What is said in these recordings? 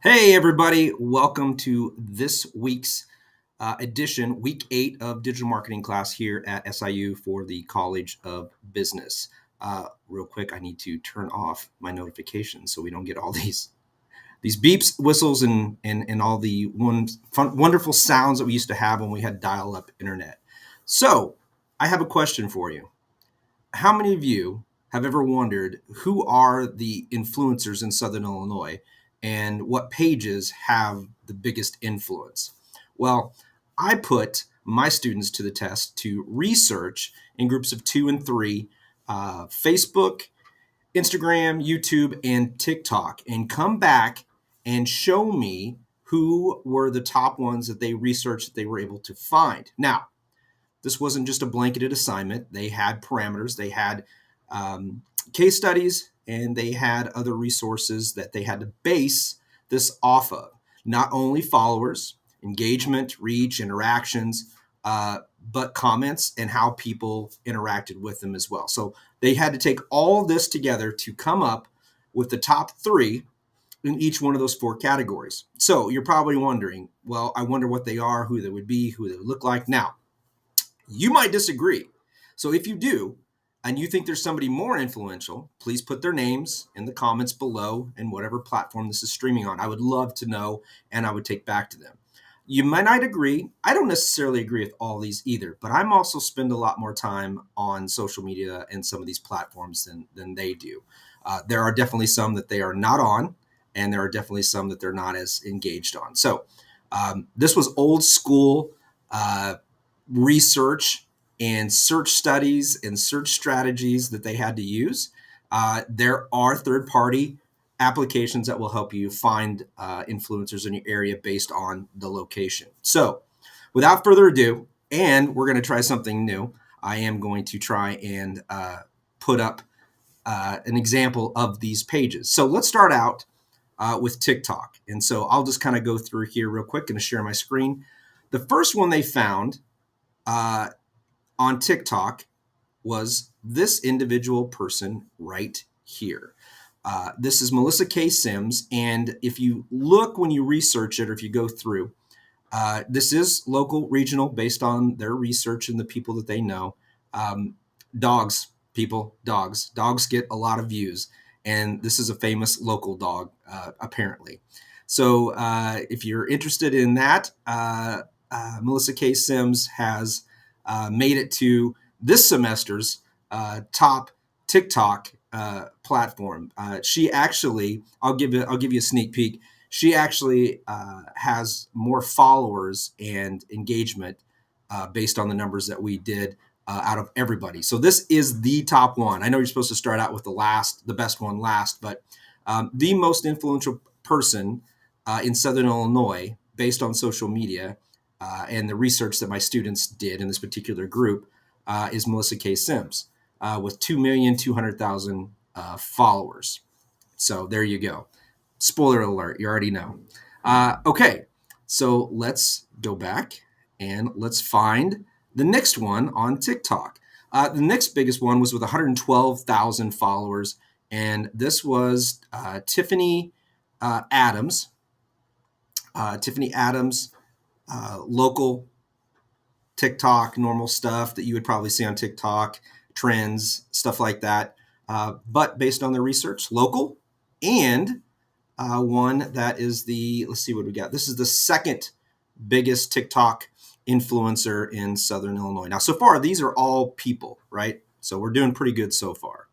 Hey, everybody. Welcome to this week's edition, week 8 of digital marketing class here at SIU for the College of Business. Real quick, I need to turn off my notifications so we don't get all these beeps, whistles, and all the wonderful sounds that we used to have when we had dial-up internet. So I have a question for you. How many of you have ever wondered who are the influencers in Southern Illinois and what pages have the biggest influence? Well, I put my students to the test to research in groups of 2 and 3 Facebook, Instagram, YouTube, and TikTok, and come back and show me who were the top ones that they researched that they were able to find. Now, this wasn't just a blanketed assignment. They had parameters, they had case studies, and they had other resources that they had to base this off of. Not only followers, engagement, reach, interactions, but comments and how people interacted with them as well. So they had to take all this together to come up with the top 3 in each one of those 4 categories. So you're probably wondering, well, I wonder what they are, who they would be, who they would look like. Now, you might disagree. So if you do, and you think there's somebody more influential, please put their names in the comments below and whatever platform this is streaming on. I would love to know, and I would take back to them. You might not agree. I don't necessarily agree with all these either, but I'm also spend a lot more time on social media and some of these platforms than they do. There are definitely some that they are not on, and there are definitely some that they're not as engaged on. So this was old school research and search studies and search strategies that they had to use. There are third-party applications that will help you find influencers in your area based on the location. So without further ado, and we're going to try something new, I am going to try and put up an example of these pages. So let's start out with TikTok. And so I'll just kind of go through here real quick and share my screen. The first one they found on TikTok was this individual person right here. This is Melissa K. Sims, and if you look when you research it or if you go through, this is local, regional, based on their research and the people that they know. Dogs, people, dogs. Dogs get a lot of views, and this is a famous local dog, apparently. So if you're interested in that, Melissa K. Sims has made it to this semester's top TikTok platform. She actually, I'll give you a sneak peek. She actually has more followers and engagement based on the numbers that we did out of everybody. So this is the top one. I know you're supposed to start out with the best one last, but the most influential person in Southern Illinois based on social media and the research that my students did in this particular group is Melissa K. Sims with 2,200,000 followers. So there you go. Spoiler alert, you already know. Okay, so let's go back and let's find the next one on TikTok. The next biggest one was with 112,000 followers, and this was Tiffany Adams. Tiffany Adams, local TikTok, normal stuff that you would probably see on TikTok, trends, stuff like that. But based on the research, local, and one that is let's see what we got. This is the second biggest TikTok influencer in Southern Illinois. Now, so far, these are all people, right? So we're doing pretty good so far.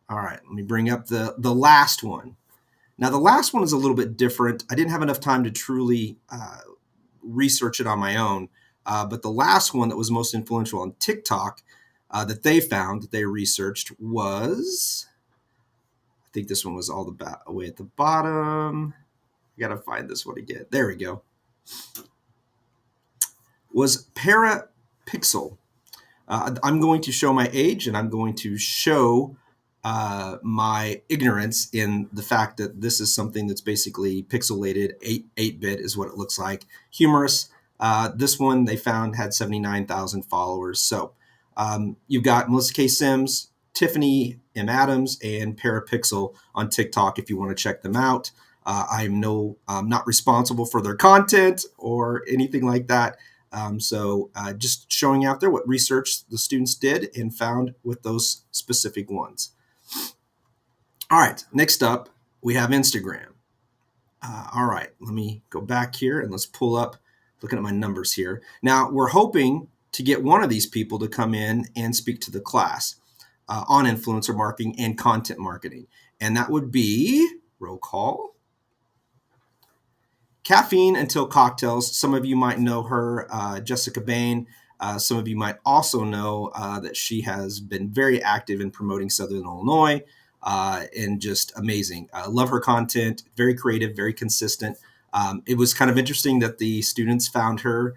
All right, let me bring up the last one. Now, the last one is a little bit different. I didn't have enough time to truly research it on my own, but the last one that was most influential on TikTok that they found, that they researched was, I think this one was all the way at the bottom. I got to find this one again. There we go. Was Parapixel. I'm going to show my age, and I'm going to show my ignorance in the fact that this is something that's basically pixelated. 8-bit is what it looks like. Humorous. This one they found had 79,000 followers. So you've got Melissa K. Sims, Tiffany M. Adams and Parapixel on TikTok if you want to check them out. I'm not responsible for their content or anything like that. So just showing out there what research the students did and found with those specific ones. All right, next up, we have Instagram. All right, let me go back here and let's pull up, looking at my numbers here. Now, we're hoping to get one of these people to come in and speak to the class on influencer marketing and content marketing. And that would be, roll call, Caffeine Until Cocktails. Some of you might know her, Jessica Bain. Some of you might also know that she has been very active in promoting Southern Illinois and just amazing. Love her content, very creative, very consistent. It was kind of interesting that the students found her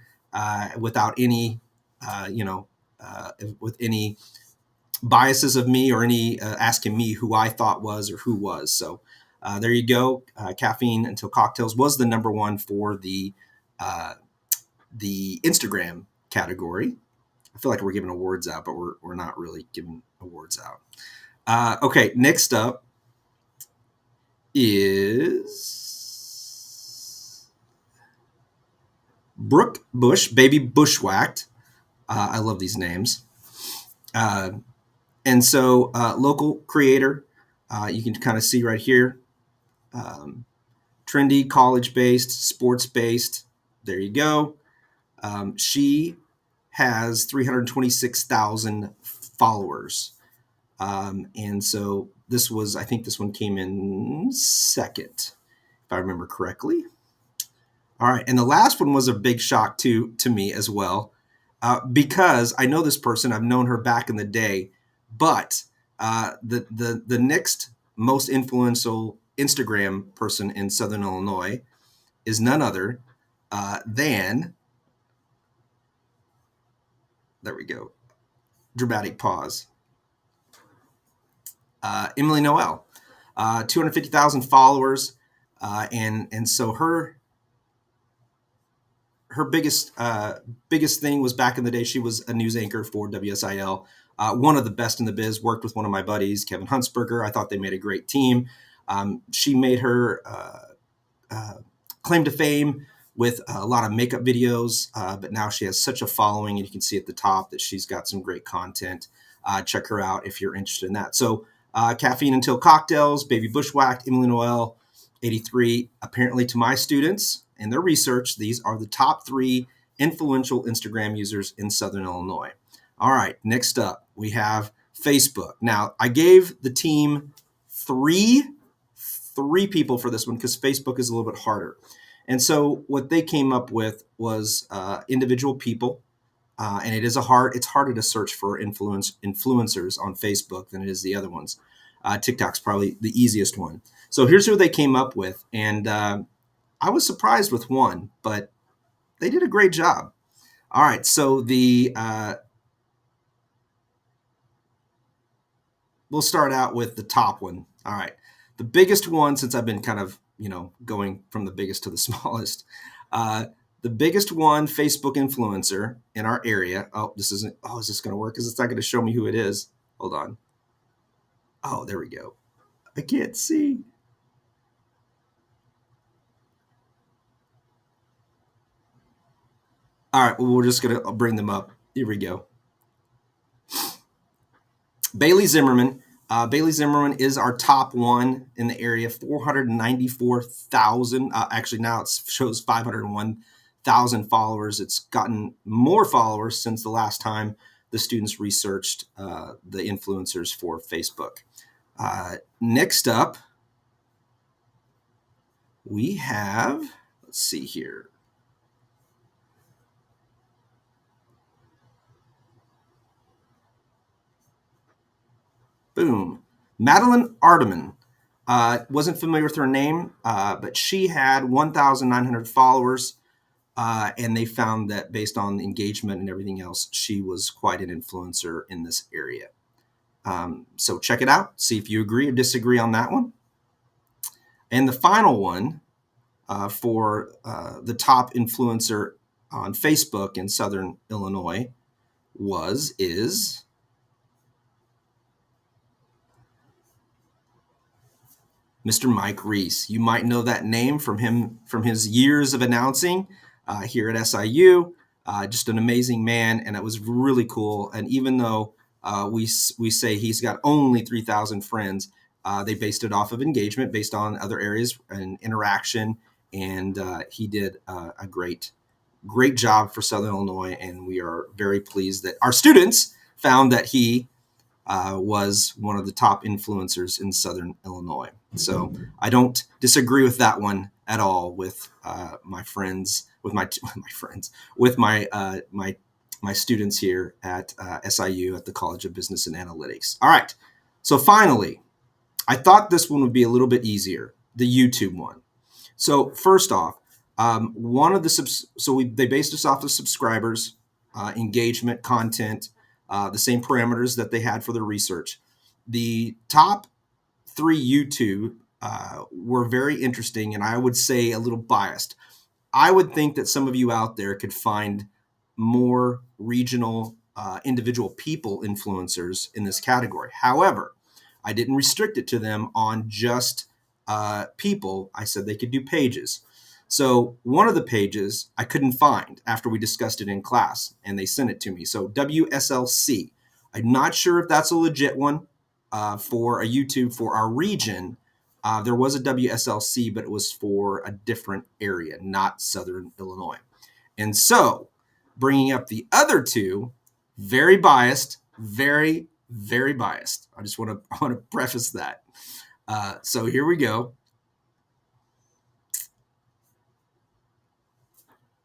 without any, with any biases of me or any asking me who I thought was or who was. So there you go. Caffeine Until Cocktails was the number one for the Instagram category. I feel like we're giving awards out, but we're not really giving awards out. Okay, next up is Brooke Bush, Baby Bushwhacked. I love these names. And so local creator, you can kind of see right here, trendy, college-based, sports-based. There you go. She has 326,000 followers. And so I think this one came in second, if I remember correctly. All right. And the last one was a big shock to me as well, because I know this person. I've known her back in the day, but the next most influential Instagram person in Southern Illinois is none other than, there we go, dramatic pause, Emily Noel, 250,000 followers. And so her biggest thing was back in the day, she was a news anchor for WSIL, one of the best in the biz, worked with one of my buddies, Kevin Huntsberger. I thought they made a great team. She made her claim to fame with a lot of makeup videos, but now she has such a following, and you can see at the top that she's got some great content. Check her out if you're interested in that. So Caffeine Until Cocktails, Baby Bushwhacked, Emily Noel, 83. Apparently to my students and their research, these are the top 3 influential Instagram users in Southern Illinois. All right, next up, we have Facebook. Now, I gave the team three people for this one because Facebook is a little bit harder. And so what they came up with was individual people. And it's harder to search for influencers on Facebook than it is the other ones. TikTok's probably the easiest one. So here's who they came up with. And I was surprised with one, but they did a great job. All right, so we'll start out with the top one. All right, the biggest one, since I've been kind of, going from the biggest to the smallest. The biggest one, Facebook influencer in our area. Is this going to work? Because it's not going to show me who it is. Hold on. Oh, there we go. I can't see. All right, well, we're just going to bring them up. Here we go. Bailey Zimmerman. Bailey Zimmerman is our top one in the area, 494,000. Actually, now it shows 501,000 followers. It's gotten more followers since the last time the students researched the influencers for Facebook. Next up, we have, let's see here. Boom. Madeline Ardeman. Wasn't familiar with her name, but she had 1,900 followers. And they found that based on engagement and everything else, she was quite an influencer in this area. So check it out. See if you agree or disagree on that one. And the final one for the top influencer on Facebook in Southern Illinois is Mr. Mike Reese. You might know that name from his years of announcing here at SIU. Just an amazing man, and it was really cool. And even though we say he's got only 3,000 friends, they based it off of engagement, based on other areas and interaction. And he did a great job for Southern Illinois, and we are very pleased that our students found that he was one of the top influencers in Southern Illinois. So I don't disagree with that one at all. With my friends, with my friends, with my students here at SIU at the College of Business and Analytics. All right. So finally, I thought this one would be a little bit easier, the YouTube one. So first off, they based us off of subscribers, engagement, content, the same parameters that they had for their research. The top 3 YouTube were very interesting, and I would say a little biased. I would think that some of you out there could find more regional, individual people influencers in this category. However, I didn't restrict it to them on just people. I said they could do pages. So one of the pages I couldn't find after we discussed it in class, and they sent it to me. So WSLC. I'm not sure if that's a legit one for a YouTube for our region. There was a WSLC, but it was for a different area, not Southern Illinois. And so bringing up the other two, very biased, very, very biased. I want to preface that. So here we go.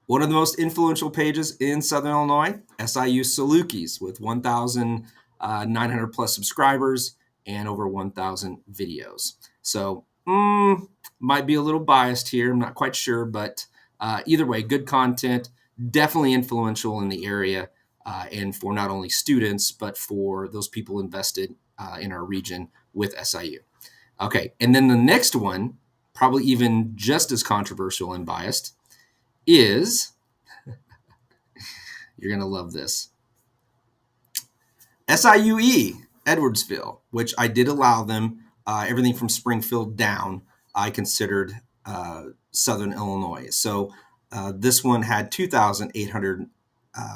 One of the most influential pages in Southern Illinois, SIU Salukis, with 1,900 plus subscribers and over 1,000 videos. So might be a little biased here. I'm not quite sure, but either way, good content, definitely influential in the area and for not only students, but for those people invested in our region with SIU. Okay, and then the next one, probably even just as controversial and biased, is, you're going to love this, SIUE, Edwardsville, which I did allow them, everything from Springfield down, I considered Southern Illinois. So this one had 2,800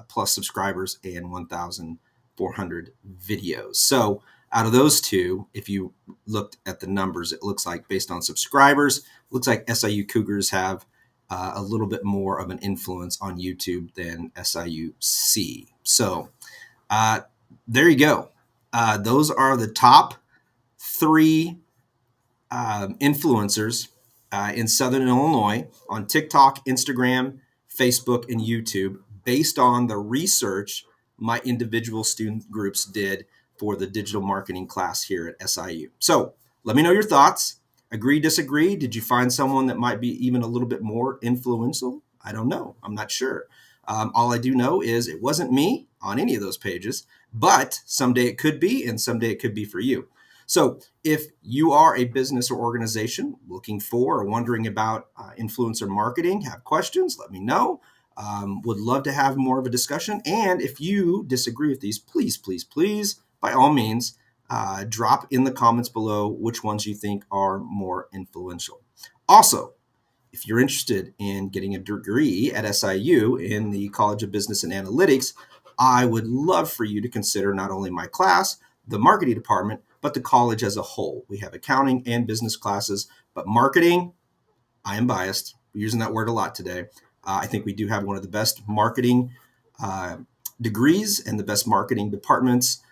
plus subscribers and 1,400 videos. So out of those two, if you looked at the numbers, it looks like based on subscribers, it looks like SIU Cougars have a little bit more of an influence on YouTube than SIUC. So there you go. Those are the top 3 influencers in Southern Illinois on TikTok, Instagram, Facebook, and YouTube based on the research my individual student groups did for the digital marketing class here at SIU. So let me know your thoughts. Agree, disagree? Did you find someone that might be even a little bit more influential? I don't know. I'm not sure. All I do know is it wasn't me on any of those pages, but someday it could be, and someday it could be for you. So if you are a business or organization looking for or wondering about influencer marketing, have questions, let me know. Would love to have more of a discussion. And if you disagree with these, please, please, please, by all means, drop in the comments below which ones you think are more influential. Also, if you're interested in getting a degree at SIU in the College of Business and Analytics, I would love for you to consider not only my class, the marketing department, but the college as a whole. We have accounting and business classes, but marketing, I am biased. We're using that word a lot today. I think we do have one of the best marketing degrees and the best marketing departments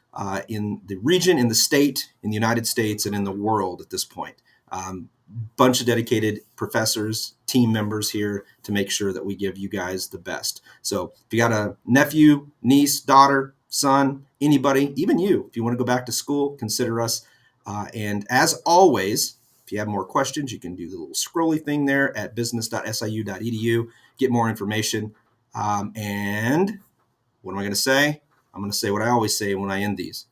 in the region, in the state, in the United States, and in the world at this point. Bunch of dedicated professors, team members here to make sure that we give you guys the best. So if you got a nephew, niece, daughter, son, anybody, even you, if you want to go back to school, consider us. And as always, if you have more questions, you can do the little scrolly thing there at business.siu.edu, get more information. And what am I going to say? I'm going to say what I always say when I end these.